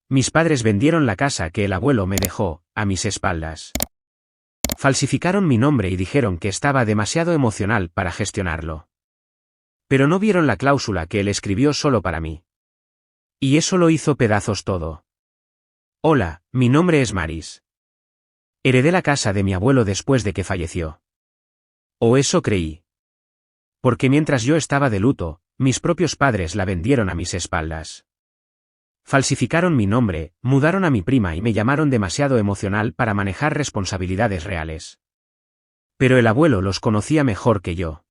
Mis padres vendieron la casa que el abuelo me dejó, a mis espaldas. Falsificaron mi nombre y dijeron que estaba demasiado emocional para gestionarlo. Pero no vieron la cláusula que él escribió solo para mí. Y eso lo hizo pedazos todo. Hola, mi nombre es Maris. Heredé la casa de mi abuelo después de que falleció. O eso creí. Porque mientras yo estaba de luto, mis propios padres la vendieron a mis espaldas. Falsificaron mi nombre, mudaron a mi prima y me llamaron demasiado emocional para manejar responsabilidades reales. Pero el abuelo los conocía mejor que yo.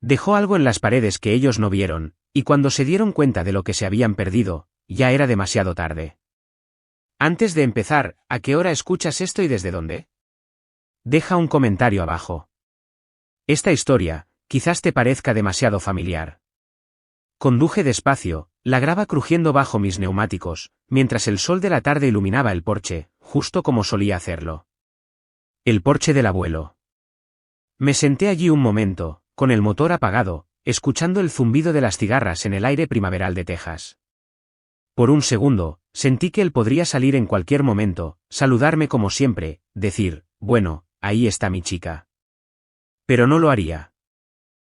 Dejó algo en las paredes que ellos no vieron, y cuando se dieron cuenta de lo que se habían perdido, ya era demasiado tarde. Antes de empezar, ¿a qué hora escuchas esto y desde dónde? Deja un comentario abajo. Esta historia, quizás te parezca demasiado familiar. Conduje despacio, la grava crujiendo bajo mis neumáticos, mientras el sol de la tarde iluminaba el porche, justo como solía hacerlo. El porche del abuelo. Me senté allí un momento, con el motor apagado, escuchando el zumbido de las cigarras en el aire primaveral de Texas. Por un segundo, sentí que él podría salir en cualquier momento, saludarme como siempre, decir, bueno, ahí está mi chica. Pero no lo haría.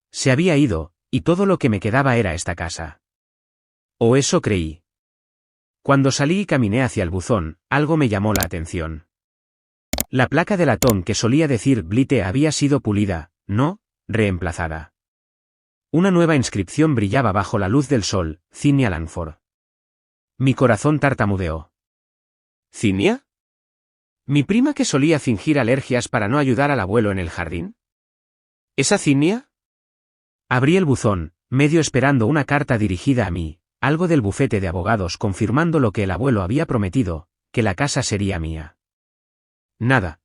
Se había ido, y todo lo que me quedaba era esta casa. O eso creí. Cuando salí y caminé hacia el buzón, algo me llamó la atención. La placa de latón que solía decir Blite había sido pulida, no, reemplazada. Una nueva inscripción brillaba bajo la luz del sol, Zinnia Langford. Mi corazón tartamudeó. ¿Zinnia? ¿Mi prima que solía fingir alergias para no ayudar al abuelo en el jardín? ¿Esa Zinnia? Abrí el buzón, medio esperando una carta dirigida a mí, algo del bufete de abogados confirmando lo que el abuelo había prometido, que la casa sería mía. Nada.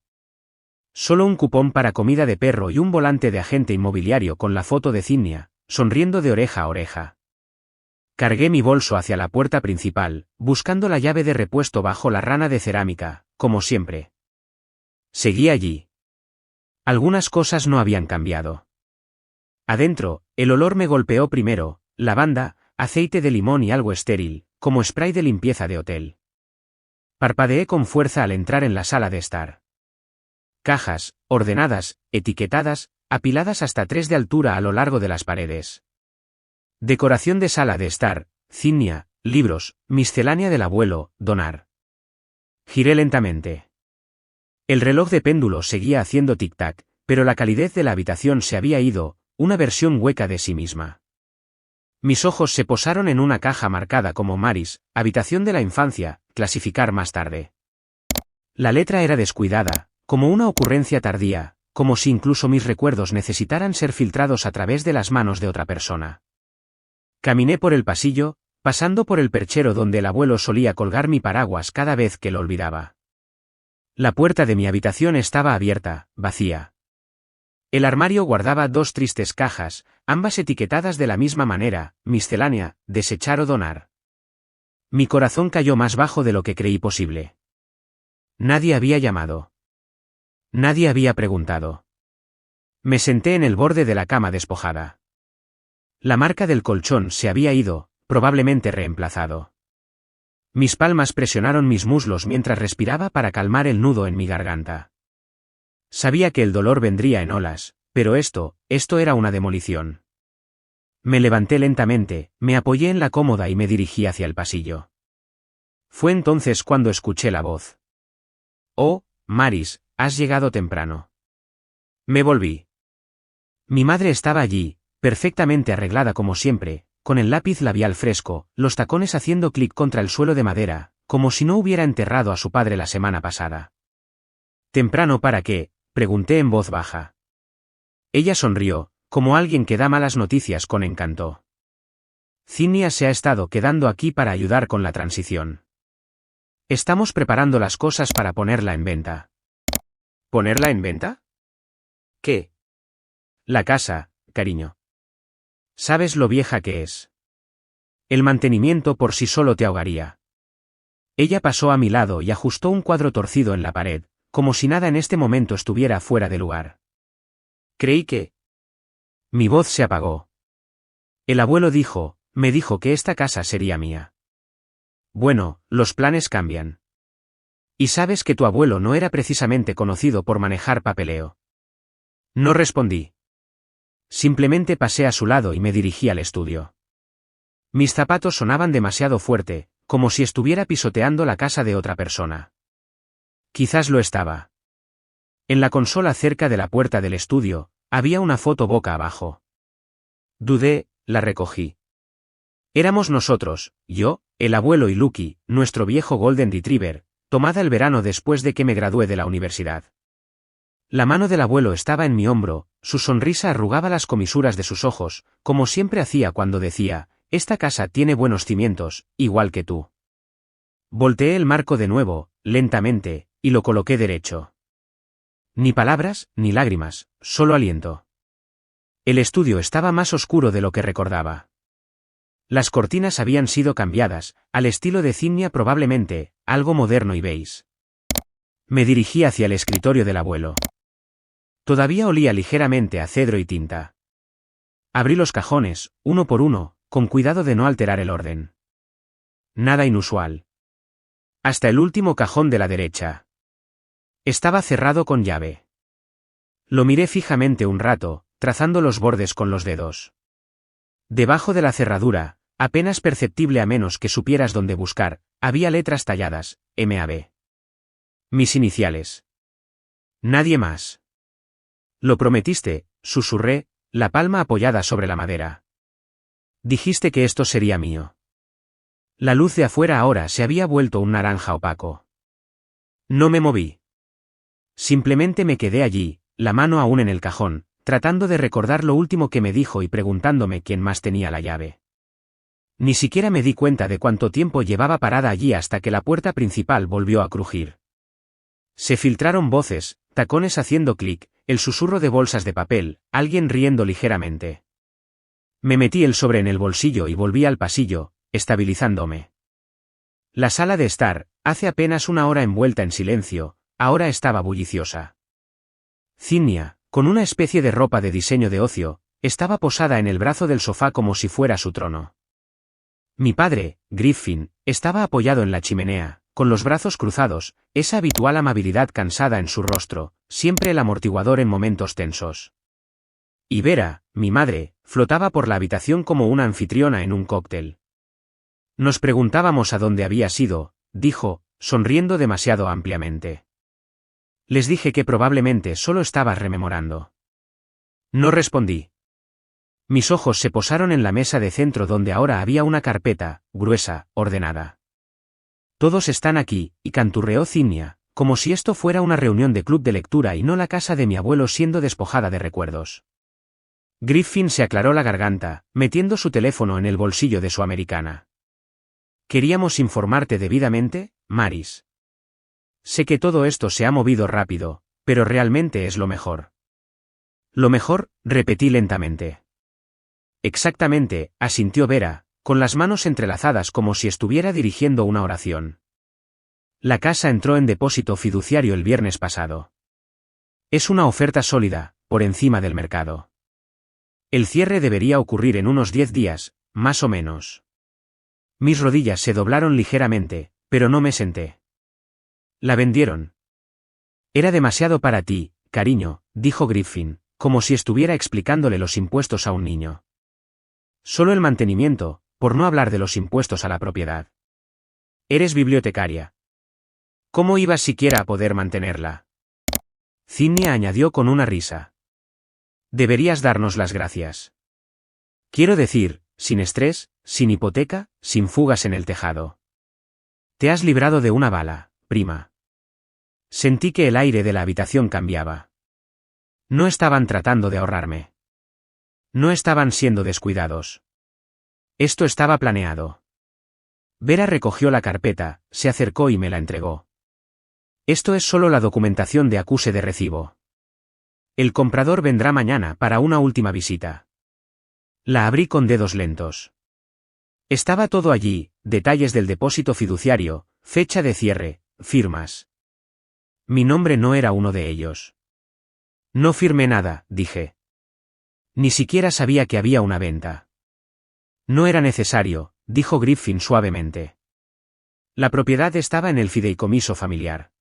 Solo un cupón para comida de perro y un volante de agente inmobiliario con la foto de Zinnia, sonriendo de oreja a oreja. Cargué mi bolso hacia la puerta principal, buscando la llave de repuesto bajo la rana de cerámica, como siempre. Seguí allí. Algunas cosas no habían cambiado. Adentro, el olor me golpeó primero, lavanda, aceite de limón y algo estéril, como spray de limpieza de hotel. Parpadeé con fuerza al entrar en la sala de estar. Cajas, ordenadas, etiquetadas, apiladas hasta 3 de altura a lo largo de las paredes. Decoración de sala de estar, Zinnia, libros, miscelánea del abuelo, donar. Giré lentamente. El reloj de péndulo seguía haciendo tic-tac, pero la calidez de la habitación se había ido, una versión hueca de sí misma. Mis ojos se posaron en una caja marcada como Maris, habitación de la infancia, clasificar más tarde. La letra era descuidada, como una ocurrencia tardía, como si incluso mis recuerdos necesitaran ser filtrados a través de las manos de otra persona. Caminé por el pasillo, pasando por el perchero donde el abuelo solía colgar mi paraguas cada vez que lo olvidaba. La puerta de mi habitación estaba abierta, vacía. El armario guardaba 2 tristes cajas, ambas etiquetadas de la misma manera, miscelánea, desechar o donar. Mi corazón cayó más bajo de lo que creí posible. Nadie había llamado. Nadie había preguntado. Me senté en el borde de la cama despojada. La marca del colchón se había ido, probablemente reemplazado. Mis palmas presionaron mis muslos mientras respiraba para calmar el nudo en mi garganta. Sabía que el dolor vendría en olas, pero esto era una demolición. Me levanté lentamente, me apoyé en la cómoda y me dirigí hacia el pasillo. Fue entonces cuando escuché la voz. Oh, Maris, has llegado temprano. Me volví. Mi madre estaba allí, perfectamente arreglada como siempre, con el lápiz labial fresco, los tacones haciendo clic contra el suelo de madera, como si no hubiera enterrado a su padre la semana pasada. ¿Temprano para qué?, pregunté en voz baja. Ella sonrió, como alguien que da malas noticias con encanto. Zinnia se ha estado quedando aquí para ayudar con la transición. Estamos preparando las cosas para ponerla en venta. ¿Ponerla en venta? ¿Qué? La casa, cariño. ¿Sabes lo vieja que es? El mantenimiento por sí solo te ahogaría. Ella pasó a mi lado y ajustó un cuadro torcido en la pared, como si nada en este momento estuviera fuera de lugar. Creí que... Mi voz se apagó. El abuelo me dijo que esta casa sería mía. Bueno, los planes cambian. Y sabes que tu abuelo no era precisamente conocido por manejar papeleo. No respondí. Simplemente pasé a su lado y me dirigí al estudio. Mis zapatos sonaban demasiado fuerte, como si estuviera pisoteando la casa de otra persona. Quizás lo estaba. En la consola cerca de la puerta del estudio, había una foto boca abajo. Dudé, la recogí. Éramos nosotros, yo, el abuelo y Lucky, nuestro viejo Golden Retriever, tomada el verano después de que me gradué de la universidad. La mano del abuelo estaba en mi hombro, su sonrisa arrugaba las comisuras de sus ojos, como siempre hacía cuando decía, esta casa tiene buenos cimientos, igual que tú. Volteé el marco de nuevo, lentamente, y lo coloqué derecho. Ni palabras, ni lágrimas, solo aliento. El estudio estaba más oscuro de lo que recordaba. Las cortinas habían sido cambiadas, al estilo de Zinnia probablemente, algo moderno y beige. Me dirigí hacia el escritorio del abuelo. Todavía olía ligeramente a cedro y tinta. Abrí los cajones, uno por uno, con cuidado de no alterar el orden. Nada inusual. Hasta el último cajón de la derecha. Estaba cerrado con llave. Lo miré fijamente un rato, trazando los bordes con los dedos. Debajo de la cerradura, apenas perceptible a menos que supieras dónde buscar, había letras talladas, MAB. Mis iniciales. Nadie más. Lo prometiste, susurré, la palma apoyada sobre la madera. Dijiste que esto sería mío. La luz de afuera ahora se había vuelto un naranja opaco. No me moví. Simplemente me quedé allí, la mano aún en el cajón, tratando de recordar lo último que me dijo y preguntándome quién más tenía la llave. Ni siquiera me di cuenta de cuánto tiempo llevaba parada allí hasta que la puerta principal volvió a crujir. Se filtraron voces, tacones haciendo clic, el susurro de bolsas de papel, alguien riendo ligeramente. Me metí el sobre en el bolsillo y volví al pasillo, estabilizándome. La sala de estar, hace apenas una hora envuelta en silencio, ahora estaba bulliciosa. Zinnia, con una especie de ropa de diseño de ocio, estaba posada en el brazo del sofá como si fuera su trono. Mi padre, Griffin, estaba apoyado en la chimenea, con los brazos cruzados, esa habitual amabilidad cansada en su rostro, siempre el amortiguador en momentos tensos. Y Vera, mi madre, flotaba por la habitación como una anfitriona en un cóctel. Nos preguntábamos a dónde había sido, dijo, sonriendo demasiado ampliamente. Les dije que probablemente solo estaba rememorando. No respondí. Mis ojos se posaron en la mesa de centro donde ahora había una carpeta, gruesa, ordenada. Todos están aquí, y canturreó Zinnia, como si esto fuera una reunión de club de lectura y no la casa de mi abuelo siendo despojada de recuerdos. Griffin se aclaró la garganta, metiendo su teléfono en el bolsillo de su americana. Queríamos informarte debidamente, Maris. Sé que todo esto se ha movido rápido, pero realmente es lo mejor. Lo mejor, repetí lentamente. Exactamente, asintió Vera, con las manos entrelazadas como si estuviera dirigiendo una oración. La casa entró en depósito fiduciario el viernes pasado. Es una oferta sólida, por encima del mercado. El cierre debería ocurrir en unos 10 días, más o menos. Mis rodillas se doblaron ligeramente, pero no me senté. La vendieron. Era demasiado para ti, cariño, dijo Griffin, como si estuviera explicándole los impuestos a un niño. Solo el mantenimiento, por no hablar de los impuestos a la propiedad. Eres bibliotecaria. ¿Cómo ibas siquiera a poder mantenerla? Zinnia añadió con una risa. Deberías darnos las gracias. Quiero decir, sin estrés, sin hipoteca, sin fugas en el tejado. Te has librado de una bala, prima. Sentí que el aire de la habitación cambiaba. No estaban tratando de ahorrarme. No estaban siendo descuidados. Esto estaba planeado. Vera recogió la carpeta, se acercó y me la entregó. Esto es solo la documentación de acuse de recibo. El comprador vendrá mañana para una última visita. La abrí con dedos lentos. Estaba todo allí, detalles del depósito fiduciario, fecha de cierre, firmas. Mi nombre no era uno de ellos. No firmé nada, dije. Ni siquiera sabía que había una venta. No era necesario, dijo Griffin suavemente. La propiedad estaba en el fideicomiso familiar.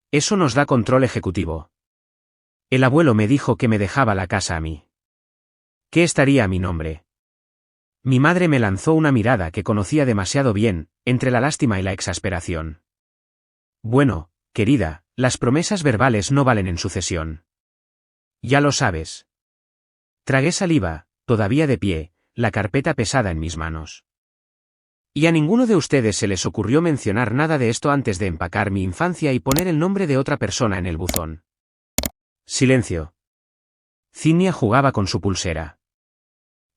Eso nos da control ejecutivo. El abuelo me dijo que me dejaba la casa a mí. ¿Qué estaría a mi nombre? Mi madre me lanzó una mirada que conocía demasiado bien, entre la lástima y la exasperación. Bueno, querida, las promesas verbales no valen en sucesión. Ya lo sabes. Tragué saliva, todavía de pie, la carpeta pesada en mis manos. Y a ninguno de ustedes se les ocurrió mencionar nada de esto antes de empacar mi infancia y poner el nombre de otra persona en el buzón. Silencio. Zinnia jugaba con su pulsera.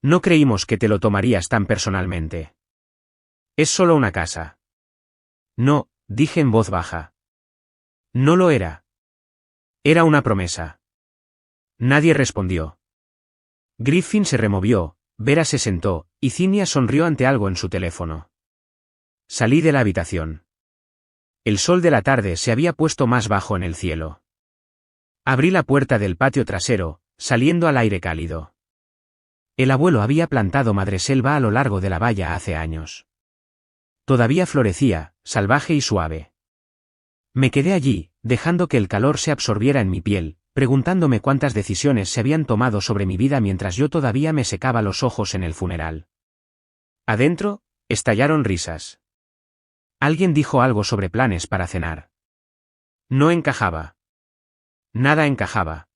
No creímos que te lo tomarías tan personalmente. Es solo una casa. No, dije en voz baja. No lo era. Era una promesa. Nadie respondió. Griffin se removió, Vera se sentó, y Zinnia sonrió ante algo en su teléfono. Salí de la habitación. El sol de la tarde se había puesto más bajo en el cielo. Abrí la puerta del patio trasero, saliendo al aire cálido. El abuelo había plantado madreselva a lo largo de la valla hace años. Todavía florecía, salvaje y suave. Me quedé allí, dejando que el calor se absorbiera en mi piel, preguntándome cuántas decisiones se habían tomado sobre mi vida mientras yo todavía me secaba los ojos en el funeral. Adentro, estallaron risas. Alguien dijo algo sobre planes para cenar. No encajaba. Nada encajaba.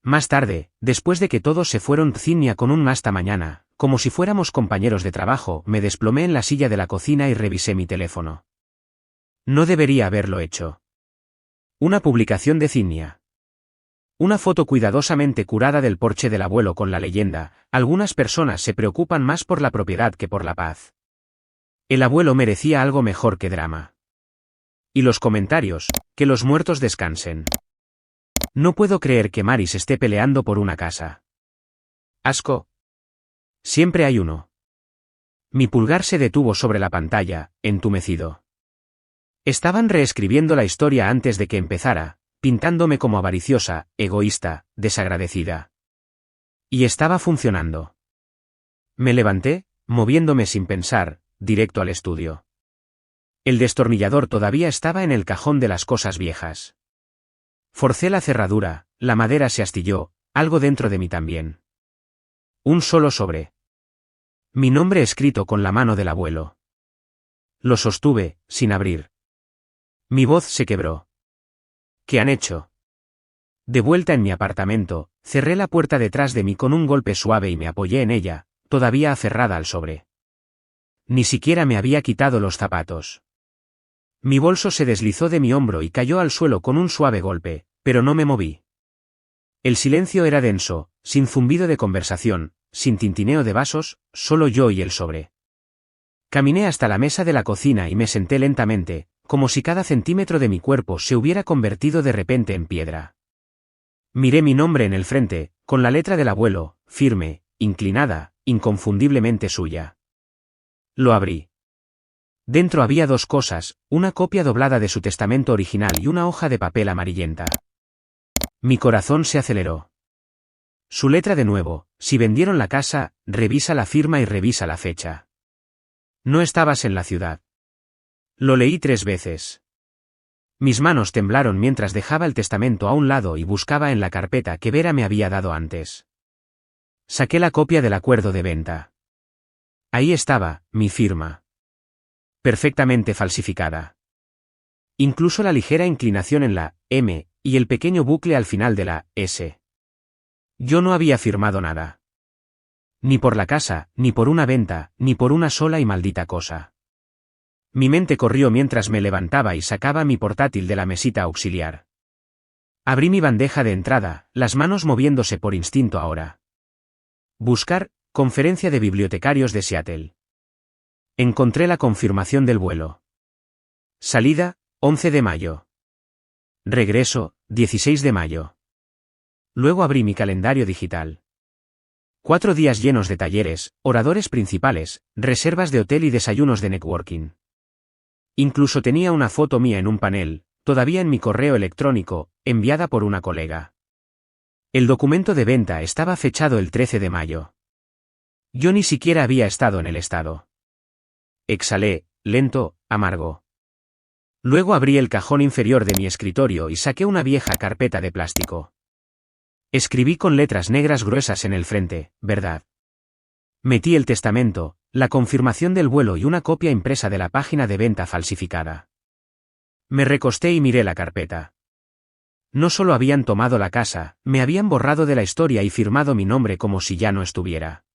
Más tarde, después de que todos se fueron, Zinnia con un hasta mañana, como si fuéramos compañeros de trabajo, me desplomé en la silla de la cocina y revisé mi teléfono. No debería haberlo hecho. Una publicación de Zinnia. Una foto cuidadosamente curada del porche del abuelo con la leyenda: algunas personas se preocupan más por la propiedad que por la paz. El abuelo merecía algo mejor que drama. Y los comentarios: que los muertos descansen. No puedo creer que Maris esté peleando por una casa. Asco. Siempre hay uno. Mi pulgar se detuvo sobre la pantalla, entumecido. Estaban reescribiendo la historia antes de que empezara, pintándome como avariciosa, egoísta, desagradecida. Y estaba funcionando. Me levanté, moviéndome sin pensar, directo al estudio. El destornillador todavía estaba en el cajón de las cosas viejas. Forcé la cerradura, la madera se astilló, algo dentro de mí también. Un solo sobre. Mi nombre escrito con la mano del abuelo. Lo sostuve, sin abrir. Mi voz se quebró. ¿Qué han hecho? De vuelta en mi apartamento, cerré la puerta detrás de mí con un golpe suave y me apoyé en ella, todavía aferrada al sobre. Ni siquiera me había quitado los zapatos. Mi bolso se deslizó de mi hombro y cayó al suelo con un suave golpe, pero no me moví. El silencio era denso, sin zumbido de conversación, sin tintineo de vasos, solo yo y el sobre. Caminé hasta la mesa de la cocina y me senté lentamente, como si cada centímetro de mi cuerpo se hubiera convertido de repente en piedra. Miré mi nombre en el frente, con la letra del abuelo, firme, inclinada, inconfundiblemente suya. Lo abrí. Dentro había dos cosas: una copia doblada de su testamento original y una hoja de papel amarillenta. Mi corazón se aceleró. Su letra de nuevo: si vendieron la casa, revisa la firma y revisa la fecha. No estabas en la ciudad. Lo leí 3 veces. Mis manos temblaron mientras dejaba el testamento a un lado y buscaba en la carpeta que Vera me había dado antes. Saqué la copia del acuerdo de venta. Ahí estaba, mi firma. Perfectamente falsificada. Incluso la ligera inclinación en la M, y el pequeño bucle al final de la S. Yo no había firmado nada. Ni por la casa, ni por una venta, ni por una sola y maldita cosa. Mi mente corrió mientras me levantaba y sacaba mi portátil de la mesita auxiliar. Abrí mi bandeja de entrada, las manos moviéndose por instinto ahora. Buscar: conferencia de bibliotecarios de Seattle. Encontré la confirmación del vuelo. Salida: 11 de mayo. Regreso: 16 de mayo. Luego abrí mi calendario digital. 4 días llenos de talleres, oradores principales, reservas de hotel y desayunos de networking. Incluso tenía una foto mía en un panel, todavía en mi correo electrónico, enviada por una colega. El documento de venta estaba fechado el 13 de mayo. Yo ni siquiera había estado en el estado. Exhalé, lento, amargo. Luego abrí el cajón inferior de mi escritorio y saqué una vieja carpeta de plástico. Escribí con letras negras gruesas en el frente, verdad. Metí el testamento, la confirmación del vuelo y una copia impresa de la página de venta falsificada. Me recosté y miré la carpeta. No solo habían tomado la casa, me habían borrado de la historia y firmado mi nombre como si ya no estuviera.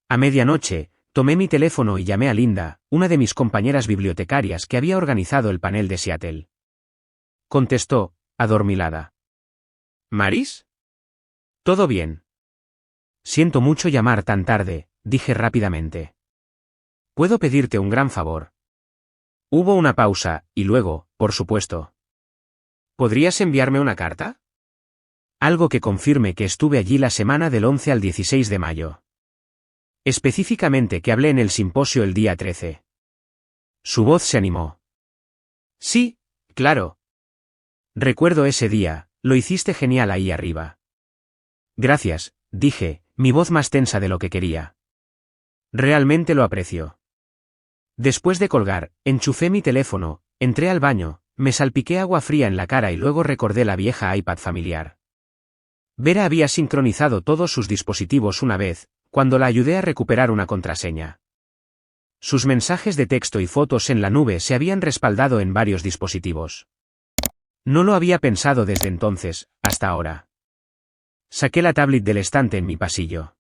A medianoche, tomé mi teléfono y llamé a Linda, una de mis compañeras bibliotecarias que había organizado el panel de Seattle. Contestó, adormilada. ¿Maris? ¿Todo bien? Siento mucho llamar tan tarde, dije rápidamente. ¿Puedo pedirte un gran favor? Hubo una pausa, y luego, por supuesto. ¿Podrías enviarme una carta? Algo que confirme que estuve allí la semana del 11 al 16 de mayo. Específicamente que hablé en el simposio el día 13. Su voz se animó. Sí, claro. Recuerdo ese día, lo hiciste genial ahí arriba. Gracias, dije, mi voz más tensa de lo que quería. Realmente lo aprecio. Después de colgar, enchufé mi teléfono, entré al baño, me salpiqué agua fría en la cara y luego recordé la vieja iPad familiar. Vera había sincronizado todos sus dispositivos una vez, cuando la ayudé a recuperar una contraseña. Sus mensajes de texto y fotos en la nube se habían respaldado en varios dispositivos. No lo había pensado desde entonces, hasta ahora. Saqué la tablet del estante en mi pasillo.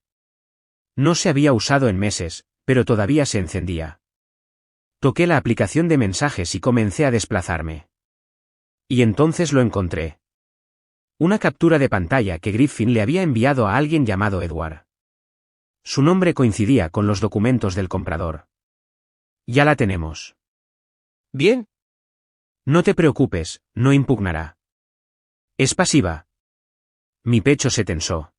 No se había usado en meses, pero todavía se encendía. Toqué la aplicación de mensajes y comencé a desplazarme. Y entonces lo encontré. Una captura de pantalla que Griffin le había enviado a alguien llamado Edward. Su nombre coincidía con los documentos del comprador. Ya la tenemos. Bien. No te preocupes, no impugnará. Es pasiva. Mi pecho se tensó.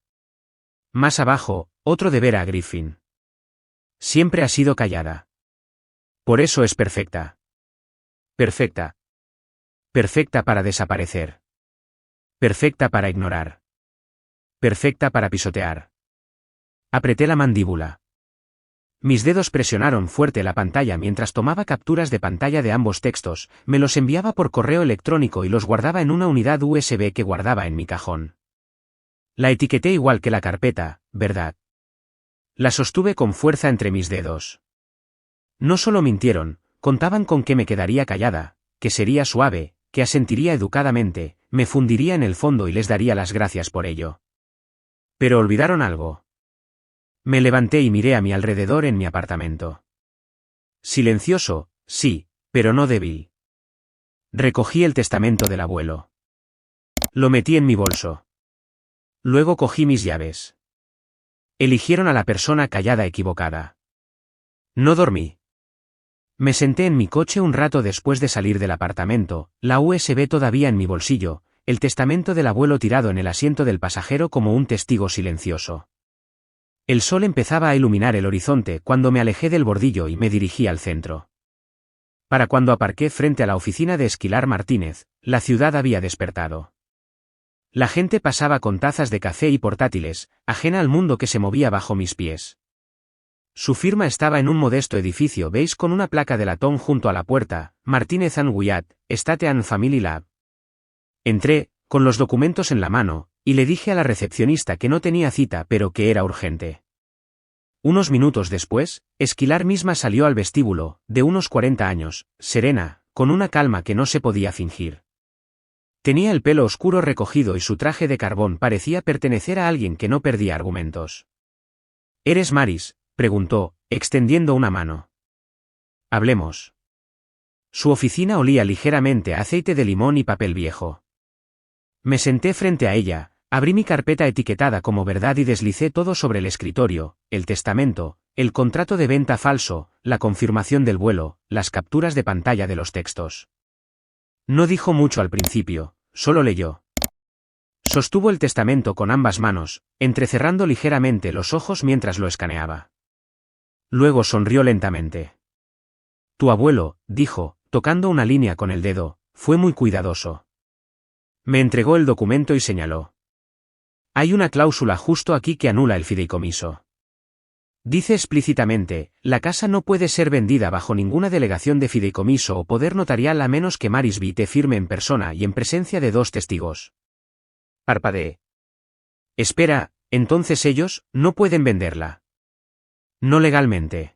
Más abajo, otro de Vera Griffin. Siempre ha sido callada. Por eso es perfecta. Perfecta. Perfecta para desaparecer. Perfecta para ignorar. Perfecta para pisotear. Apreté la mandíbula. Mis dedos presionaron fuerte la pantalla mientras tomaba capturas de pantalla de ambos textos, me los enviaba por correo electrónico y los guardaba en una unidad USB que guardaba en mi cajón. La etiqueté igual que la carpeta, ¿verdad? La sostuve con fuerza entre mis dedos. No solo mintieron, contaban con que me quedaría callada, que sería suave, que asentiría educadamente, me fundiría en el fondo y les daría las gracias por ello. Pero olvidaron algo. Me levanté y miré a mi alrededor en mi apartamento. Silencioso, sí, pero no débil. Recogí el testamento del abuelo. Lo metí en mi bolso. Luego cogí mis llaves. Eligieron a la persona callada equivocada. No dormí. Me senté en mi coche un rato después de salir del apartamento, la USB todavía en mi bolsillo, el testamento del abuelo tirado en el asiento del pasajero como un testigo silencioso. El sol empezaba a iluminar el horizonte cuando me alejé del bordillo y me dirigí al centro. Para cuando aparqué frente a la oficina de Esquilar Martínez, la ciudad había despertado. La gente pasaba con tazas de café y portátiles, ajena al mundo que se movía bajo mis pies. Su firma estaba en un modesto edificio beige con una placa de latón junto a la puerta, Martínez & Wyatt, Estate and Family Lab. Entré, con los documentos en la mano, y le dije a la recepcionista que no tenía cita pero que era urgente. Unos minutos después, Esquilar misma salió al vestíbulo, de unos 40 años, serena, con una calma que no se podía fingir. Tenía el pelo oscuro recogido y su traje de carbón parecía pertenecer a alguien que no perdía argumentos. ¿Eres Maris?, preguntó, extendiendo una mano. Hablemos. Su oficina olía ligeramente a aceite de limón y papel viejo. Me senté frente a ella, abrí mi carpeta etiquetada como verdad y deslicé todo sobre el escritorio, el testamento, el contrato de venta falso, la confirmación del vuelo, las capturas de pantalla de los textos. No dijo mucho al principio, solo leyó. Sostuvo el testamento con ambas manos, entrecerrando ligeramente los ojos mientras lo escaneaba. Luego sonrió lentamente. Tu abuelo, dijo, tocando una línea con el dedo, fue muy cuidadoso. Me entregó el documento y señaló. Hay una cláusula justo aquí que anula el fideicomiso. Dice explícitamente, la casa no puede ser vendida bajo ninguna delegación de fideicomiso o poder notarial a menos que Maris Vite firme en persona y en presencia de 2 testigos. Parpadeé. Espera, entonces ellos no pueden venderla. No legalmente.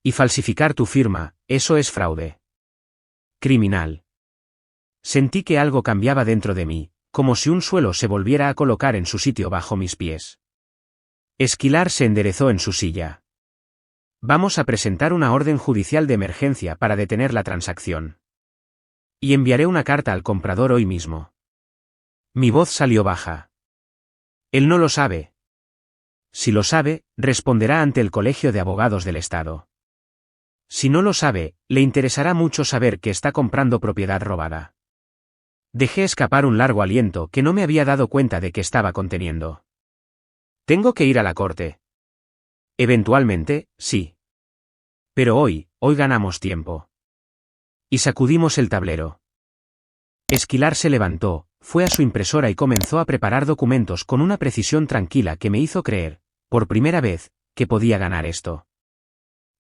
Y falsificar tu firma, eso es fraude. Criminal. Sentí que algo cambiaba dentro de mí, como si un suelo se volviera a colocar en su sitio bajo mis pies. Esquilar se enderezó en su silla. Vamos a presentar una orden judicial de emergencia para detener la transacción. Y enviaré una carta al comprador hoy mismo. Mi voz salió baja. Él no lo sabe. Si lo sabe, responderá ante el Colegio de Abogados del Estado. Si no lo sabe, le interesará mucho saber que está comprando propiedad robada. Dejé escapar un largo aliento que no me había dado cuenta de que estaba conteniendo. Tengo que ir a la corte. Eventualmente, sí. Pero hoy ganamos tiempo. Y sacudimos el tablero. Esquilar se levantó, fue a su impresora y comenzó a preparar documentos con una precisión tranquila que me hizo creer, por primera vez, que podía ganar esto.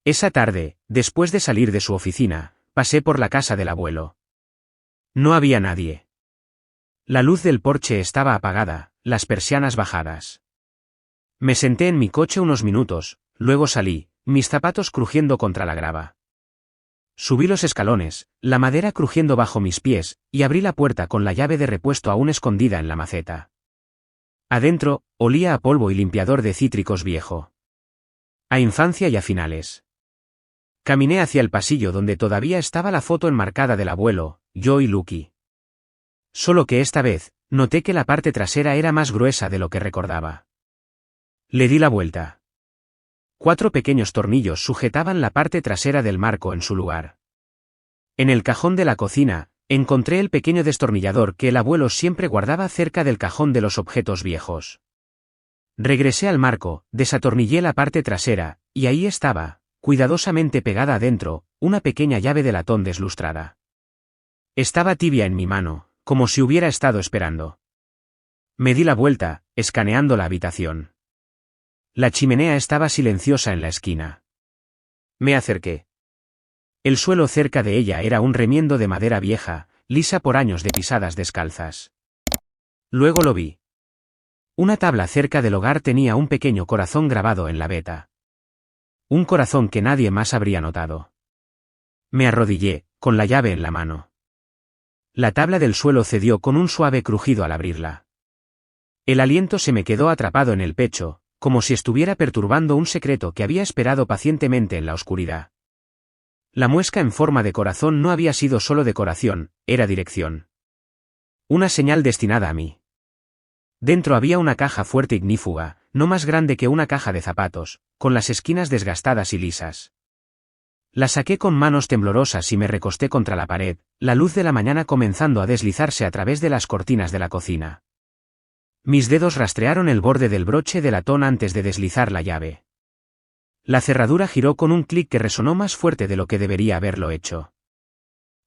Esa tarde, después de salir de su oficina, pasé por la casa del abuelo. No había nadie. La luz del porche estaba apagada, las persianas bajadas. Me senté en mi coche unos minutos, luego salí, mis zapatos crujiendo contra la grava. Subí los escalones, la madera crujiendo bajo mis pies, y abrí la puerta con la llave de repuesto aún escondida en la maceta. Adentro, olía a polvo y limpiador de cítricos viejo. A infancia y a finales. Caminé hacia el pasillo donde todavía estaba la foto enmarcada del abuelo, yo y Lucky. Solo que esta vez, noté que la parte trasera era más gruesa de lo que recordaba. Le di la vuelta. 4 pequeños tornillos sujetaban la parte trasera del marco en su lugar. En el cajón de la cocina, encontré el pequeño destornillador que el abuelo siempre guardaba cerca del cajón de los objetos viejos. Regresé al marco, desatornillé la parte trasera, y ahí estaba, cuidadosamente pegada adentro, una pequeña llave de latón deslustrada. Estaba tibia en mi mano, como si hubiera estado esperando. Me di la vuelta, escaneando la habitación. La chimenea estaba silenciosa en la esquina. Me acerqué. El suelo cerca de ella era un remiendo de madera vieja, lisa por años de pisadas descalzas. Luego lo vi. Una tabla cerca del hogar tenía un pequeño corazón grabado en la veta. Un corazón que nadie más habría notado. Me arrodillé, con la llave en la mano. La tabla del suelo cedió con un suave crujido al abrirla. El aliento se me quedó atrapado en el pecho, como si estuviera perturbando un secreto que había esperado pacientemente en la oscuridad. La muesca en forma de corazón no había sido solo decoración, era dirección. Una señal destinada a mí. Dentro había una caja fuerte ignífuga, no más grande que una caja de zapatos, con las esquinas desgastadas y lisas. La saqué con manos temblorosas y me recosté contra la pared, la luz de la mañana comenzando a deslizarse a través de las cortinas de la cocina. Mis dedos rastrearon el borde del broche de latón antes de deslizar la llave. La cerradura giró con un clic que resonó más fuerte de lo que debería haberlo hecho.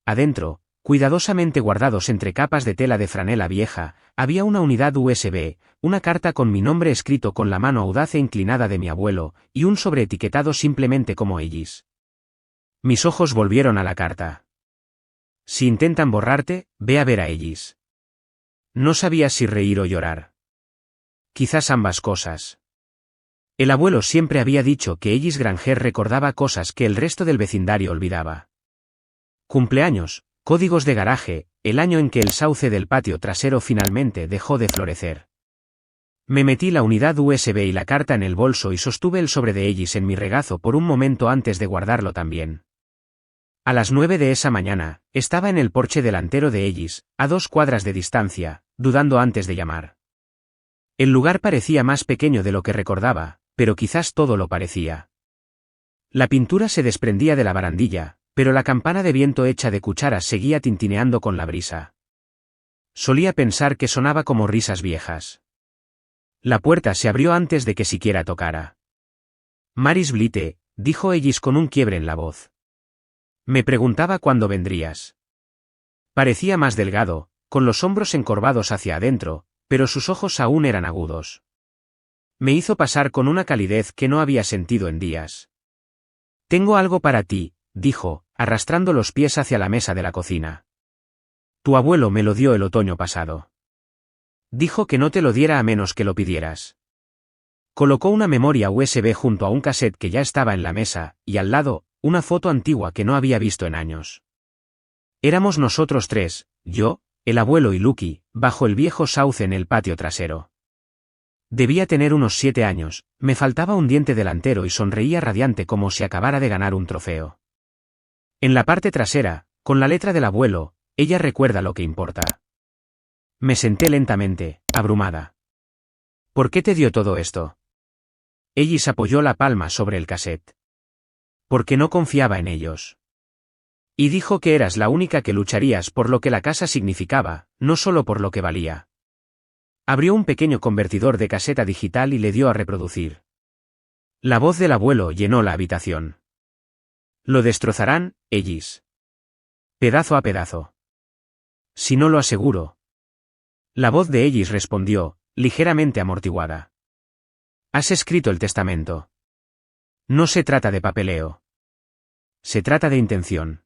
Adentro, cuidadosamente guardados entre capas de tela de franela vieja, había una unidad USB, una carta con mi nombre escrito con la mano audaz e inclinada de mi abuelo, y un sobreetiquetado simplemente como Ellis. Mis ojos volvieron a la carta. Si intentan borrarte, ve a ver a Ellis. No sabía si reír o llorar. Quizás ambas cosas. El abuelo siempre había dicho que Ellis Granger recordaba cosas que el resto del vecindario olvidaba. Cumpleaños, códigos de garaje, el año en que el sauce del patio trasero finalmente dejó de florecer. Me metí la unidad USB y la carta en el bolso y sostuve el sobre de Ellis en mi regazo por un momento antes de guardarlo también. A las 9 de esa mañana, estaba en el porche delantero de Ellis, a 2 cuadras de distancia, dudando antes de llamar. El lugar parecía más pequeño de lo que recordaba, pero quizás todo lo parecía. La pintura se desprendía de la barandilla, pero la campana de viento hecha de cucharas seguía tintineando con la brisa. Solía pensar que sonaba como risas viejas. La puerta se abrió antes de que siquiera tocara. Maris Vite, dijo Ellis con un quiebre en la voz. Me preguntaba cuándo vendrías. Parecía más delgado, con los hombros encorvados hacia adentro, pero sus ojos aún eran agudos. Me hizo pasar con una calidez que no había sentido en días. Tengo algo para ti, dijo, arrastrando los pies hacia la mesa de la cocina. Tu abuelo me lo dio el otoño pasado. Dijo que no te lo diera a menos que lo pidieras. Colocó una memoria USB junto a un cassette que ya estaba en la mesa, y al lado, una foto antigua que no había visto en años. Éramos nosotros tres, yo, el abuelo y Lucky, bajo el viejo sauce en el patio trasero. Debía tener unos 7 años, me faltaba un diente delantero y sonreía radiante como si acabara de ganar un trofeo. En la parte trasera, con la letra del abuelo, ella recuerda lo que importa. Me senté lentamente, abrumada. ¿Por qué te dio todo esto? Ellis apoyó la palma sobre el cassette. Porque no confiaba en ellos. Y dijo que eras la única que lucharías por lo que la casa significaba, no solo por lo que valía. Abrió un pequeño convertidor de caseta digital y le dio a reproducir. La voz del abuelo llenó la habitación. Lo destrozarán, Ellis. Pedazo a pedazo. Si no lo aseguro. La voz de Ellis respondió, ligeramente amortiguada. Has escrito el testamento. No se trata de papeleo. Se trata de intención.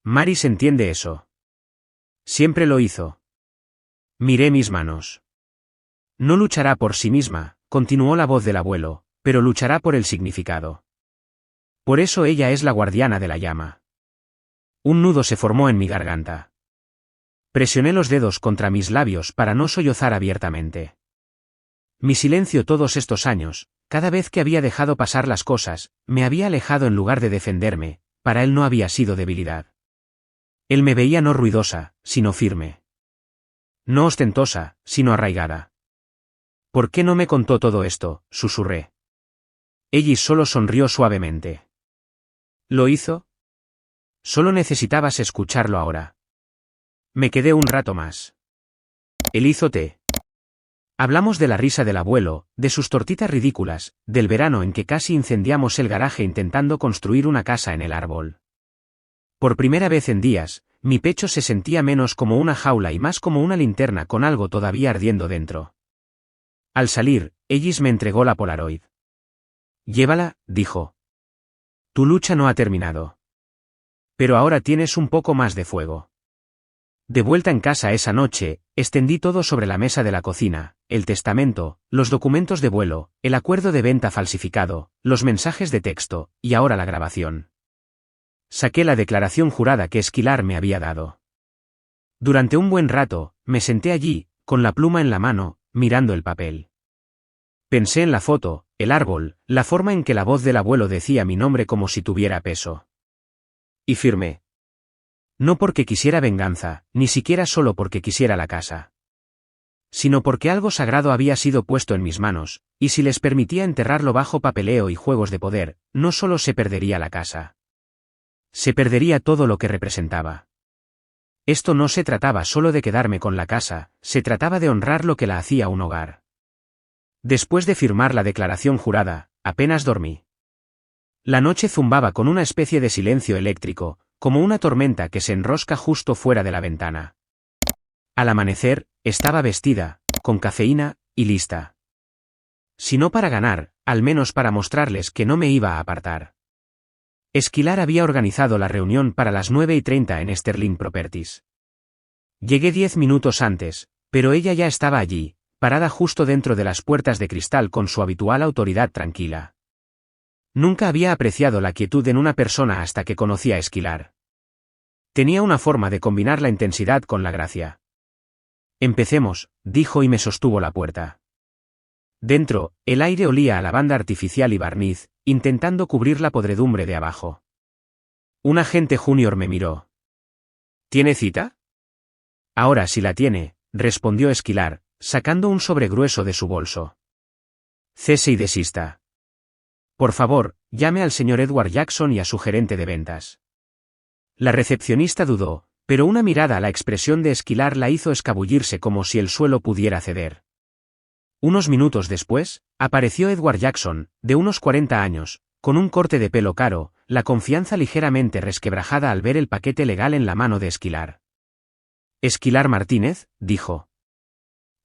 Maris entiende eso. Siempre lo hizo. Miré mis manos. No luchará por sí misma, continuó la voz del abuelo, pero luchará por el significado. Por eso ella es la guardiana de la llama. Un nudo se formó en mi garganta. Presioné los dedos contra mis labios para no sollozar abiertamente. Mi silencio todos estos años, cada vez que había dejado pasar las cosas, me había alejado en lugar de defenderme, para él no había sido debilidad. Él me veía no ruidosa, sino firme. No ostentosa, sino arraigada. ¿Por qué no me contó todo esto?, susurré. Ellis solo sonrió suavemente. ¿Lo hizo? Solo necesitabas escucharlo ahora. Me quedé un rato más. Él hizo té. Hablamos de la risa del abuelo, de sus tortitas ridículas, del verano en que casi incendiamos el garaje intentando construir una casa en el árbol. Por primera vez en días, mi pecho se sentía menos como una jaula y más como una linterna con algo todavía ardiendo dentro. Al salir, Ellis me entregó la Polaroid. Llévala, dijo. Tu lucha no ha terminado. Pero ahora tienes un poco más de fuego. De vuelta en casa esa noche, extendí todo sobre la mesa de la cocina, el testamento, los documentos de vuelo, el acuerdo de venta falsificado, los mensajes de texto, y ahora la grabación. Saqué la declaración jurada que Esquilar me había dado. Durante un buen rato, me senté allí, con la pluma en la mano, mirando el papel. Pensé en la foto, el árbol, la forma en que la voz del abuelo decía mi nombre como si tuviera peso. Y firmé. No porque quisiera venganza, ni siquiera solo porque quisiera la casa. Sino porque algo sagrado había sido puesto en mis manos, y si les permitía enterrarlo bajo papeleo y juegos de poder, no solo se perdería la casa. Se perdería todo lo que representaba. Esto no se trataba solo de quedarme con la casa, se trataba de honrar lo que la hacía un hogar. Después de firmar la declaración jurada, apenas dormí. La noche zumbaba con una especie de silencio eléctrico, como una tormenta que se enrosca justo fuera de la ventana. Al amanecer, estaba vestida, con cafeína, y lista. Si no para ganar, al menos para mostrarles que no me iba a apartar. Esquilar había organizado la reunión para las 9:30 en Sterling Properties. Llegué 10 minutos antes, pero ella ya estaba allí, parada justo dentro de las puertas de cristal con su habitual autoridad tranquila. Nunca había apreciado la quietud en una persona hasta que conocí a Esquilar. Tenía una forma de combinar la intensidad con la gracia. Empecemos, dijo y me sostuvo la puerta. Dentro, el aire olía a lavanda artificial y barniz, intentando cubrir la podredumbre de abajo. Un agente junior me miró. ¿Tiene cita? Ahora sí la tiene, respondió Esquilar, sacando un sobre grueso de su bolso. Cese y desista. Por favor, llame al señor Edward Jackson y a su gerente de ventas. La recepcionista dudó, pero una mirada a la expresión de Esquilar la hizo escabullirse como si el suelo pudiera ceder. Unos minutos después, apareció Edward Jackson, de unos 40 años, con un corte de pelo caro, la confianza ligeramente resquebrajada al ver el paquete legal en la mano de Esquilar. «¿Esquilar Martínez?», dijo.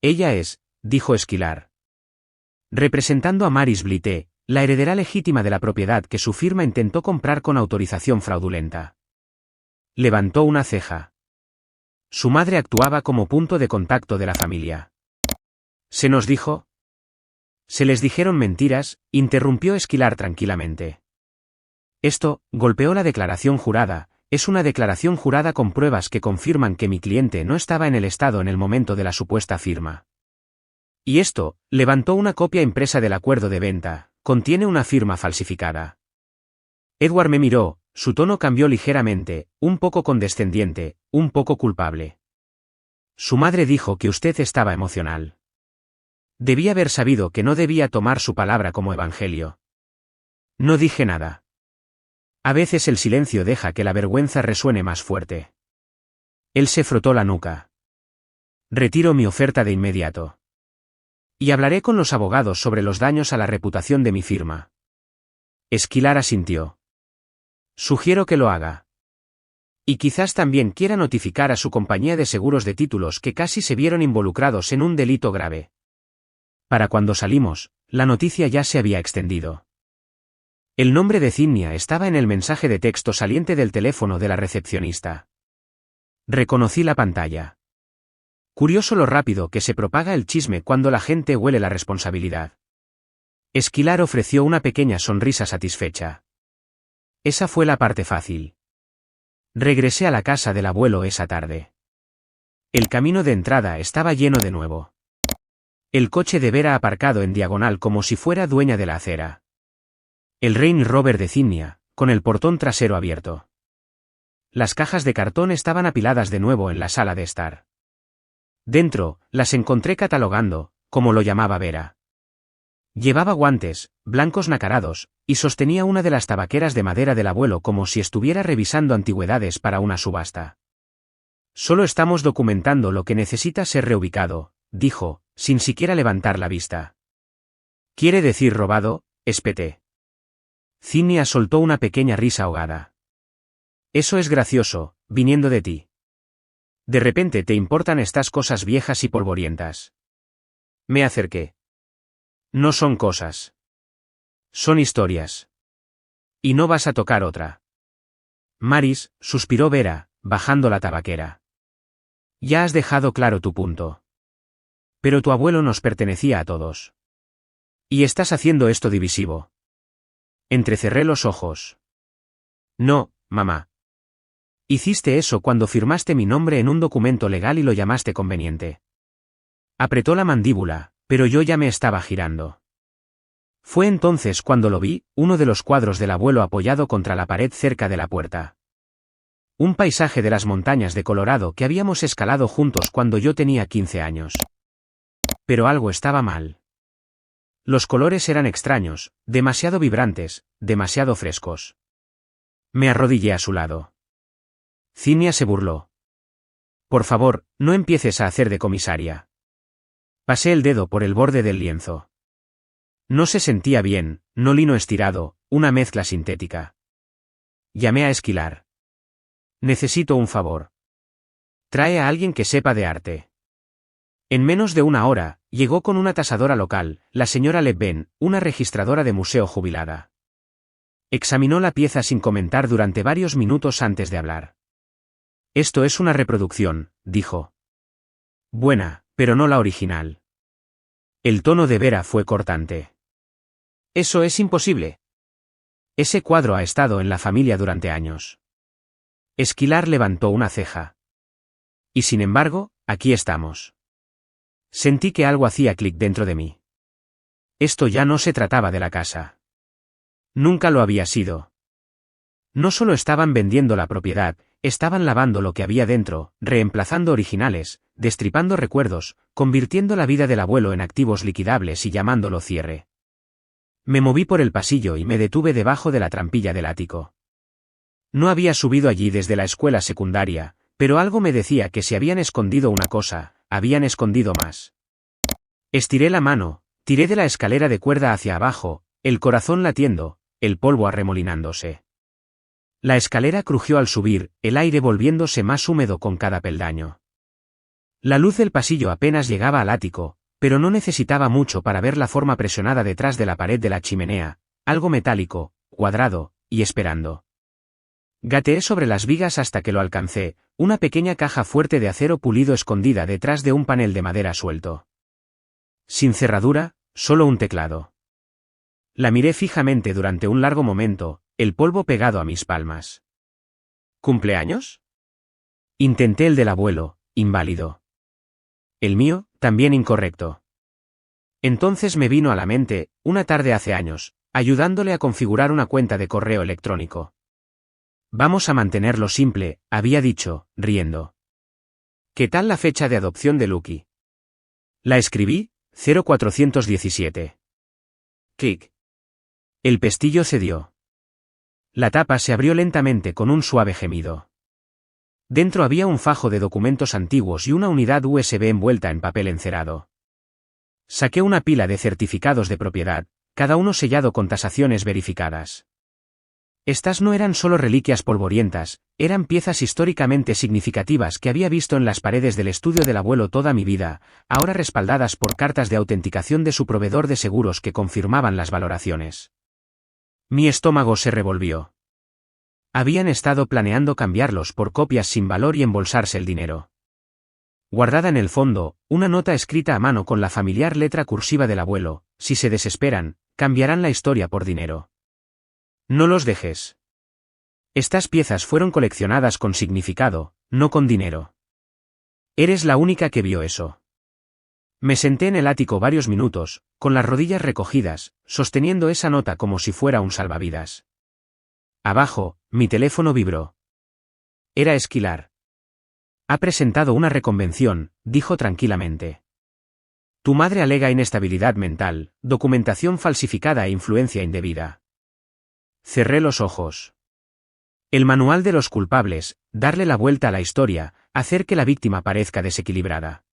«Ella es», dijo Esquilar. representando a Maris Blité, la heredera legítima de la propiedad que su firma intentó comprar con autorización fraudulenta. Levantó una ceja. Su madre actuaba como punto de contacto de la familia. ¿Se nos dijo? Se les dijeron mentiras, interrumpió Esquilar tranquilamente. Esto, golpeó la declaración jurada, es una declaración jurada con pruebas que confirman que mi cliente no estaba en el estado en el momento de la supuesta firma. Y esto, levantó una copia impresa del acuerdo de venta, contiene una firma falsificada. Edward me miró, su tono cambió ligeramente, un poco condescendiente, un poco culpable. Su madre dijo que usted estaba emocional. Debía haber sabido que no debía tomar su palabra como evangelio. No dije nada. A veces el silencio deja que la vergüenza resuene más fuerte. Él se frotó la nuca. Retiro mi oferta de inmediato. Y hablaré con los abogados sobre los daños a la reputación de mi firma. Esquilar asintió. Sugiero que lo haga. Y quizás también quiera notificar a su compañía de seguros de títulos que casi se vieron involucrados en un delito grave. Para cuando salimos, la noticia ya se había extendido. El nombre de Zinnia estaba en el mensaje de texto saliente del teléfono de la recepcionista. Reconocí la pantalla. Curioso lo rápido que se propaga el chisme cuando la gente huele la responsabilidad. Esquilar ofreció una pequeña sonrisa satisfecha. Esa fue la parte fácil. Regresé a la casa del abuelo esa tarde. El camino de entrada estaba lleno de nuevo. El coche de Vera aparcado en diagonal como si fuera dueña de la acera. El Range Rover de Zinnia, con el portón trasero abierto. Las cajas de cartón estaban apiladas de nuevo en la sala de estar. Dentro, las encontré catalogando, como lo llamaba Vera. Llevaba guantes, blancos nacarados, y sostenía una de las tabaqueras de madera del abuelo como si estuviera revisando antigüedades para una subasta. Solo estamos documentando lo que necesita ser reubicado, dijo, sin siquiera levantar la vista. ¿Quiere decir robado? Espeté. Zinnia soltó una pequeña risa ahogada. Eso es gracioso, viniendo de ti. De repente te importan estas cosas viejas y polvorientas. Me acerqué. No son cosas. Son historias. Y no vas a tocar otra. Maris, suspiró Vera, bajando la tabaquera. Ya has dejado claro tu punto. Pero tu abuelo nos pertenecía a todos. Y estás haciendo esto divisivo. Entrecerré los ojos. No, mamá. Hiciste eso cuando firmaste mi nombre en un documento legal y lo llamaste conveniente. Apretó la mandíbula, pero yo ya me estaba girando. Fue entonces cuando lo vi, uno de los cuadros del abuelo apoyado contra la pared cerca de la puerta. Un paisaje de las montañas de Colorado que habíamos escalado juntos cuando yo tenía 15 años. Pero algo estaba mal. Los colores eran extraños, demasiado vibrantes, demasiado frescos. Me arrodillé a su lado. Zinnia se burló. Por favor, no empieces a hacer de comisaria. Pasé el dedo por el borde del lienzo. No se sentía bien, no lino estirado, una mezcla sintética. Llamé a Esquilar. Necesito un favor. Trae a alguien que sepa de arte. En menos de una hora, llegó con una tasadora local, la señora Le Pen, una registradora de museo jubilada. Examinó la pieza sin comentar durante varios minutos antes de hablar. Esto es una reproducción, dijo. Buena, pero no la original. El tono de Vera fue cortante. Eso es imposible. Ese cuadro ha estado en la familia durante años. Esquilar levantó una ceja. Y sin embargo, aquí estamos. Sentí que algo hacía clic dentro de mí. Esto ya no se trataba de la casa. Nunca lo había sido. No solo estaban vendiendo la propiedad, estaban lavando lo que había dentro, reemplazando originales, destripando recuerdos, convirtiendo la vida del abuelo en activos liquidables y llamándolo cierre. Me moví por el pasillo y me detuve debajo de la trampilla del ático. No había subido allí desde la escuela secundaria, pero algo me decía que si habían escondido una cosa, habían escondido más. Estiré la mano, tiré de la escalera de cuerda hacia abajo, el corazón latiendo, el polvo arremolinándose. La escalera crujió al subir, el aire volviéndose más húmedo con cada peldaño. La luz del pasillo apenas llegaba al ático, pero no necesitaba mucho para ver la forma presionada detrás de la pared de la chimenea, algo metálico, cuadrado, y esperando. Gateé sobre las vigas hasta que lo alcancé, una pequeña caja fuerte de acero pulido escondida detrás de un panel de madera suelto. Sin cerradura, solo un teclado. La miré fijamente durante un largo momento, el polvo pegado a mis palmas. ¿Cumpleaños? Intenté el del abuelo, inválido. El mío, también incorrecto. Entonces me vino a la mente, una tarde hace años, ayudándole a configurar una cuenta de correo electrónico. Vamos a mantenerlo simple, había dicho, riendo. ¿Qué tal la fecha de adopción de Lucky? La escribí, 0417. Clic. El pestillo cedió. La tapa se abrió lentamente con un suave gemido. Dentro había un fajo de documentos antiguos y una unidad USB envuelta en papel encerado. Saqué una pila de certificados de propiedad, cada uno sellado con tasaciones verificadas. Estas no eran solo reliquias polvorientas, eran piezas históricamente significativas que había visto en las paredes del estudio del abuelo toda mi vida, ahora respaldadas por cartas de autenticación de su proveedor de seguros que confirmaban las valoraciones. Mi estómago se revolvió. Habían estado planeando cambiarlos por copias sin valor y embolsarse el dinero. Guardada en el fondo, una nota escrita a mano con la familiar letra cursiva del abuelo: si se desesperan, cambiarán la historia por dinero. No los dejes. Estas piezas fueron coleccionadas con significado, no con dinero. Eres la única que vio eso. Me senté en el ático varios minutos, con las rodillas recogidas, sosteniendo esa nota como si fuera un salvavidas. Abajo, mi teléfono vibró. Era Esquilar. Ha presentado una reconvención, dijo tranquilamente. Tu madre alega inestabilidad mental, documentación falsificada e influencia indebida. Cerré los ojos. El manual de los culpables, darle la vuelta a la historia, hacer que la víctima parezca desequilibrada.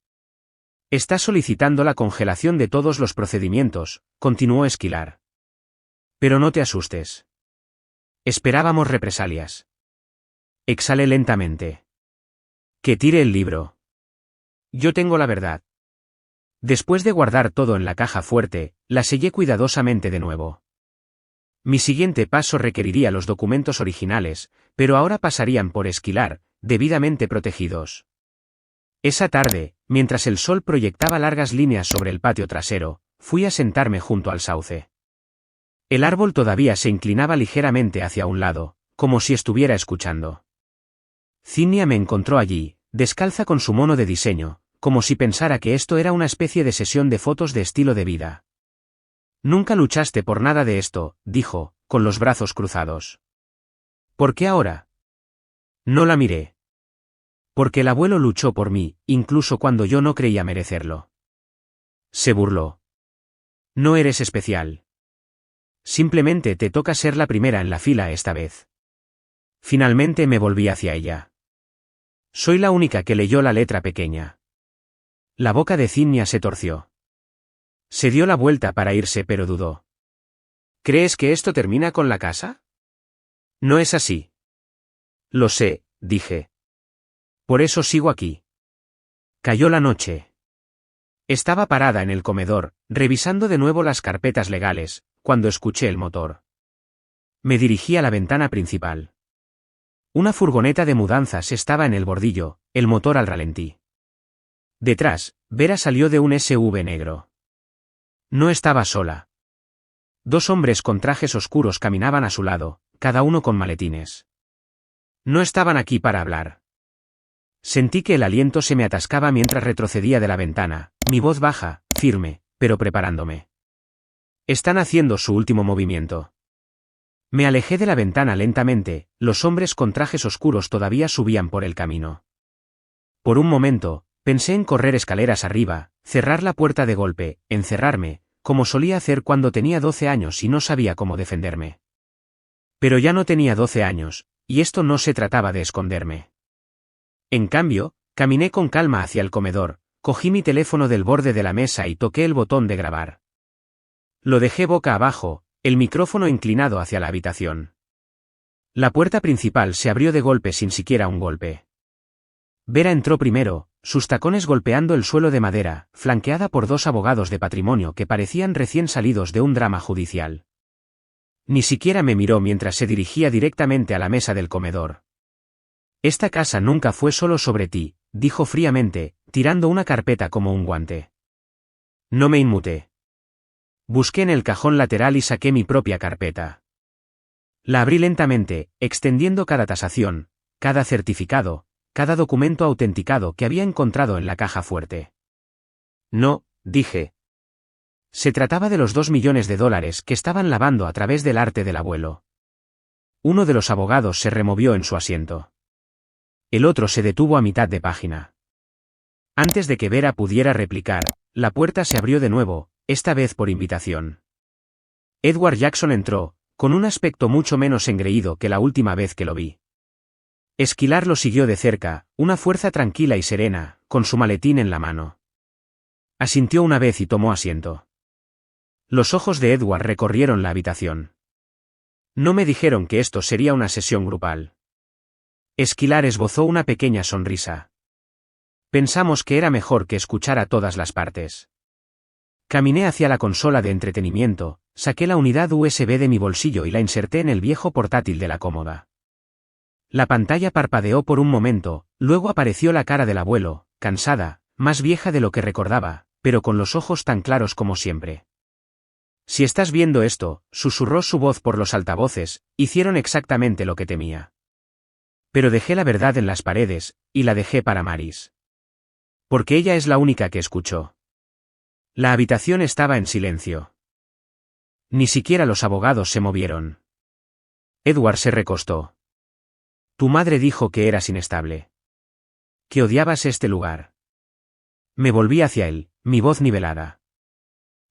Está solicitando la congelación de todos los procedimientos, continuó Esquilar. Pero no te asustes. Esperábamos represalias. Exhalé lentamente. Que tire el libro. Yo tengo la verdad. Después de guardar todo en la caja fuerte, la sellé cuidadosamente de nuevo. Mi siguiente paso requeriría los documentos originales, pero ahora pasarían por Esquilar, debidamente protegidos. Esa tarde, mientras el sol proyectaba largas líneas sobre el patio trasero, fui a sentarme junto al sauce. El árbol todavía se inclinaba ligeramente hacia un lado, como si estuviera escuchando. Zinnia me encontró allí, descalza con su mono de diseño, como si pensara que esto era una especie de sesión de fotos de estilo de vida. Nunca luchaste por nada de esto, dijo, con los brazos cruzados. ¿Por qué ahora? No la miré. Porque el abuelo luchó por mí, incluso cuando yo no creía merecerlo. Se burló. No eres especial. Simplemente te toca ser la primera en la fila esta vez. Finalmente me volví hacia ella. Soy la única que leyó la letra pequeña. La boca de Zinnia se torció. Se dio la vuelta para irse pero dudó. ¿Crees que esto termina con la casa? No es así. Lo sé, dije. Por eso sigo aquí. Cayó la noche. Estaba parada en el comedor, revisando de nuevo las carpetas legales, cuando escuché el motor. Me dirigí a la ventana principal. Una furgoneta de mudanzas estaba en el bordillo, el motor al ralentí. Detrás, Vera salió de un SUV negro. No estaba sola. Dos hombres con trajes oscuros caminaban a su lado, cada uno con maletines. No estaban aquí para hablar. Sentí que el aliento se me atascaba mientras retrocedía de la ventana, mi voz baja, firme, pero preparándome. Están haciendo su último movimiento. Me alejé de la ventana lentamente, los hombres con trajes oscuros todavía subían por el camino. Por un momento, pensé en correr escaleras arriba, cerrar la puerta de golpe, encerrarme, como solía hacer cuando tenía 12 años y no sabía cómo defenderme. Pero ya no tenía 12 años, y esto no se trataba de esconderme. En cambio, caminé con calma hacia el comedor, cogí mi teléfono del borde de la mesa y toqué el botón de grabar. Lo dejé boca abajo, el micrófono inclinado hacia la habitación. La puerta principal se abrió de golpe sin siquiera un golpe. Vera entró primero, sus tacones golpeando el suelo de madera, flanqueada por 2 abogados de patrimonio que parecían recién salidos de un drama judicial. Ni siquiera me miró mientras se dirigía directamente a la mesa del comedor. Esta casa nunca fue solo sobre ti, dijo fríamente, tirando una carpeta como un guante. No me inmuté. Busqué en el cajón lateral y saqué mi propia carpeta. La abrí lentamente, extendiendo cada tasación, cada certificado, cada documento autenticado que había encontrado en la caja fuerte. No, dije. Se trataba de los $2 millones que estaban lavando a través del arte del abuelo. Uno de los abogados se removió en su asiento. El otro se detuvo a mitad de página. Antes de que Vera pudiera replicar, la puerta se abrió de nuevo, esta vez por invitación. Edward Jackson entró, con un aspecto mucho menos engreído que la última vez que lo vi. Esquilar lo siguió de cerca, una fuerza tranquila y serena, con su maletín en la mano. Asintió una vez y tomó asiento. Los ojos de Edward recorrieron la habitación. No me dijeron que esto sería una sesión grupal. Esquilar esbozó una pequeña sonrisa. Pensamos que era mejor que escuchara todas las partes. Caminé hacia la consola de entretenimiento, saqué la unidad USB de mi bolsillo y la inserté en el viejo portátil de la cómoda. La pantalla parpadeó por un momento, luego apareció la cara del abuelo, cansada, más vieja de lo que recordaba, pero con los ojos tan claros como siempre. Si estás viendo esto, susurró su voz por los altavoces, hicieron exactamente lo que temía. Pero dejé la verdad en las paredes, y la dejé para Maris. Porque ella es la única que escuchó. La habitación estaba en silencio. Ni siquiera los abogados se movieron. Edward se recostó. Tu madre dijo que eras inestable. Que odiabas este lugar. Me volví hacia él, mi voz nivelada.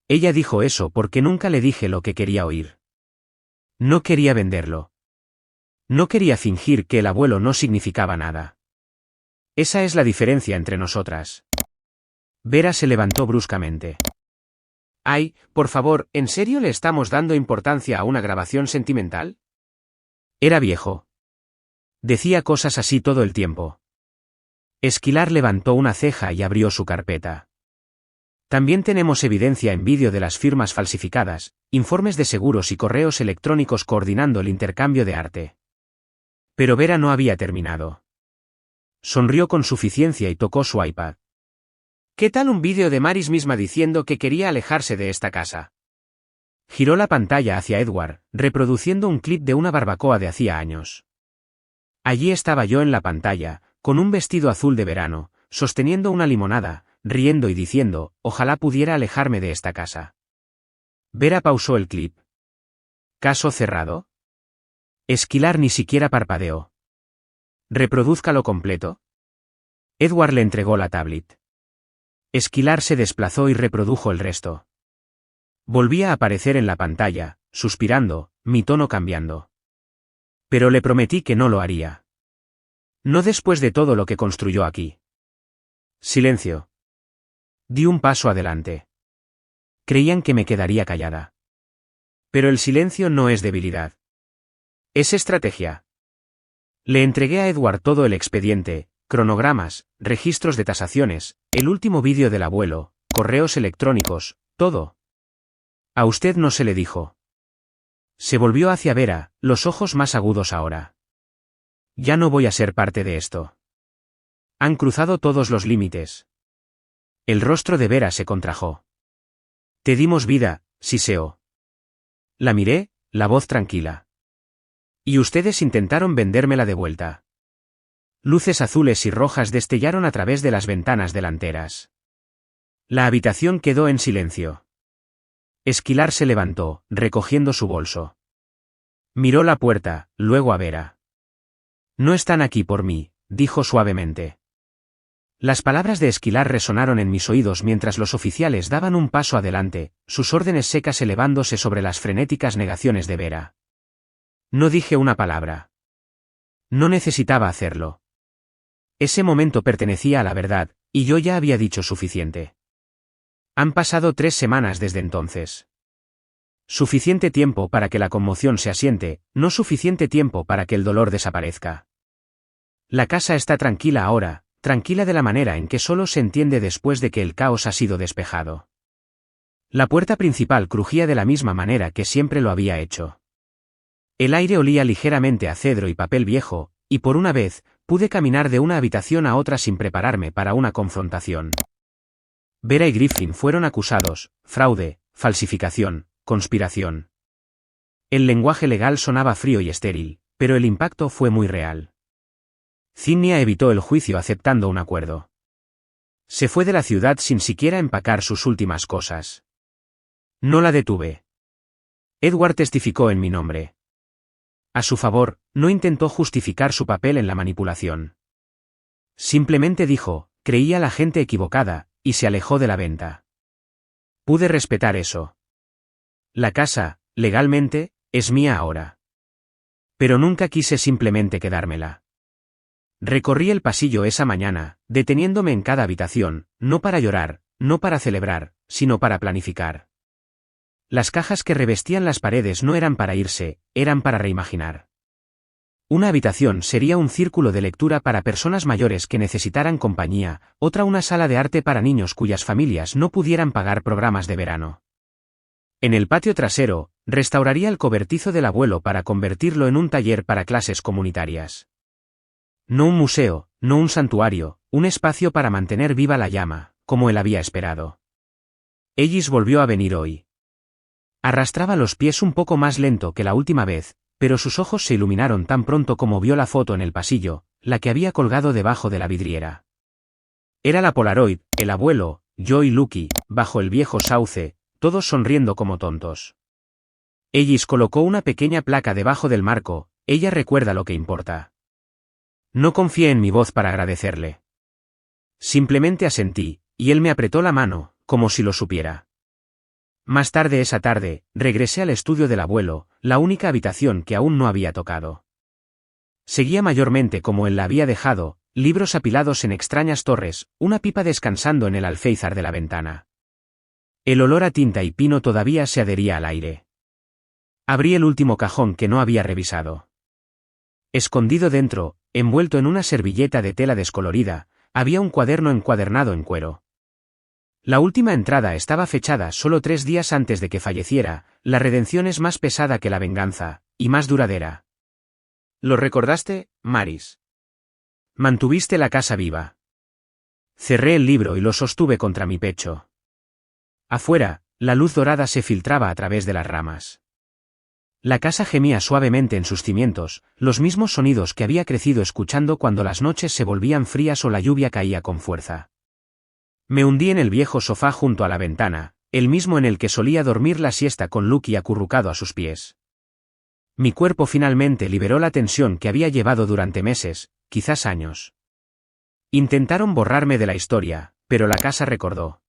Ella dijo eso porque nunca le dije lo que quería oír. No quería venderlo. No quería fingir que el abuelo no significaba nada. Esa es la diferencia entre nosotras. Vera se levantó bruscamente. Ay, por favor, ¿en serio le estamos dando importancia a una grabación sentimental? Era viejo. Decía cosas así todo el tiempo. Esquilar levantó una ceja y abrió su carpeta. También tenemos evidencia en vídeo de las firmas falsificadas, informes de seguros y correos electrónicos coordinando el intercambio de arte. Pero Vera no había terminado. Sonrió con suficiencia y tocó su iPad. ¿Qué tal un vídeo de Maris misma diciendo que quería alejarse de esta casa? Giró la pantalla hacia Edward, reproduciendo un clip de una barbacoa de hacía años. Allí estaba yo en la pantalla, con un vestido azul de verano, sosteniendo una limonada, riendo y diciendo, ojalá pudiera alejarme de esta casa. Vera pausó el clip. ¿Caso cerrado? Esquilar ni siquiera parpadeó. ¿Reprodúzcalo completo? Edward le entregó la tablet. Esquilar se desplazó y reprodujo el resto. Volvía a aparecer en la pantalla, suspirando, mi tono cambiando. Pero le prometí que no lo haría. No después de todo lo que construyó aquí. Silencio. Di un paso adelante. Creían que me quedaría callada. Pero el silencio no es debilidad. Es estrategia. Le entregué a Edward todo el expediente, cronogramas, registros de tasaciones, el último vídeo del abuelo, correos electrónicos, todo. A usted no se le dijo. Se volvió hacia Vera, los ojos más agudos ahora. Ya no voy a ser parte de esto. Han cruzado todos los límites. El rostro de Vera se contrajo. Te dimos vida, siseó. La miré, la voz tranquila. Y ustedes intentaron vendérmela de vuelta. Luces azules y rojas destellaron a través de las ventanas delanteras. La habitación quedó en silencio. Esquilar se levantó, recogiendo su bolso. Miró la puerta, luego a Vera. No están aquí por mí, dijo suavemente. Las palabras de Esquilar resonaron en mis oídos mientras los oficiales daban un paso adelante, sus órdenes secas elevándose sobre las frenéticas negaciones de Vera. No dije una palabra. No necesitaba hacerlo. Ese momento pertenecía a la verdad, y yo ya había dicho suficiente. Han pasado 3 semanas desde entonces. Suficiente tiempo para que la conmoción se asiente, no suficiente tiempo para que el dolor desaparezca. La casa está tranquila ahora, tranquila de la manera en que solo se entiende después de que el caos ha sido despejado. La puerta principal crujía de la misma manera que siempre lo había hecho. El aire olía ligeramente a cedro y papel viejo, y por una vez, pude caminar de una habitación a otra sin prepararme para una confrontación. Vera y Griffin fueron acusados, fraude, falsificación, conspiración. El lenguaje legal sonaba frío y estéril, pero el impacto fue muy real. Zinnia evitó el juicio aceptando un acuerdo. Se fue de la ciudad sin siquiera empacar sus últimas cosas. No la detuve. Edward testificó en mi nombre. A su favor, no intentó justificar su papel en la manipulación. Simplemente dijo, creía a la gente equivocada, y se alejó de la venta. Pude respetar eso. La casa, legalmente, es mía ahora. Pero nunca quise simplemente quedármela. Recorrí el pasillo esa mañana, deteniéndome en cada habitación, no para llorar, no para celebrar, sino para planificar. Las cajas que revestían las paredes no eran para irse, eran para reimaginar. Una habitación sería un círculo de lectura para personas mayores que necesitaran compañía, otra una sala de arte para niños cuyas familias no pudieran pagar programas de verano. En el patio trasero, restauraría el cobertizo del abuelo para convertirlo en un taller para clases comunitarias. No un museo, no un santuario, un espacio para mantener viva la llama, como él había esperado. Ellis volvió a venir hoy. Arrastraba los pies un poco más lento que la última vez, pero sus ojos se iluminaron tan pronto como vio la foto en el pasillo, la que había colgado debajo de la vidriera. Era la Polaroid, el abuelo, yo y Lucky, bajo el viejo sauce, todos sonriendo como tontos. Ellis colocó una pequeña placa debajo del marco, ella recuerda lo que importa. No confié en mi voz para agradecerle. Simplemente asentí, y él me apretó la mano, como si lo supiera. Más tarde esa tarde, regresé al estudio del abuelo, la única habitación que aún no había tocado. Seguía mayormente como él la había dejado, libros apilados en extrañas torres, una pipa descansando en el alféizar de la ventana. El olor a tinta y pino todavía se adhería al aire. Abrí el último cajón que no había revisado. Escondido dentro, envuelto en una servilleta de tela descolorida, había un cuaderno encuadernado en cuero. La última entrada estaba fechada solo 3 días antes de que falleciera, la redención es más pesada que la venganza, y más duradera. ¿Lo recordaste, Maris? Mantuviste la casa viva. Cerré el libro y lo sostuve contra mi pecho. Afuera, la luz dorada se filtraba a través de las ramas. La casa gemía suavemente en sus cimientos, los mismos sonidos que había crecido escuchando cuando las noches se volvían frías o la lluvia caía con fuerza. Me hundí en el viejo sofá junto a la ventana, el mismo en el que solía dormir la siesta con Lucky acurrucado a sus pies. Mi cuerpo finalmente liberó la tensión que había llevado durante meses, quizás años. Intentaron borrarme de la historia, pero la casa recordó.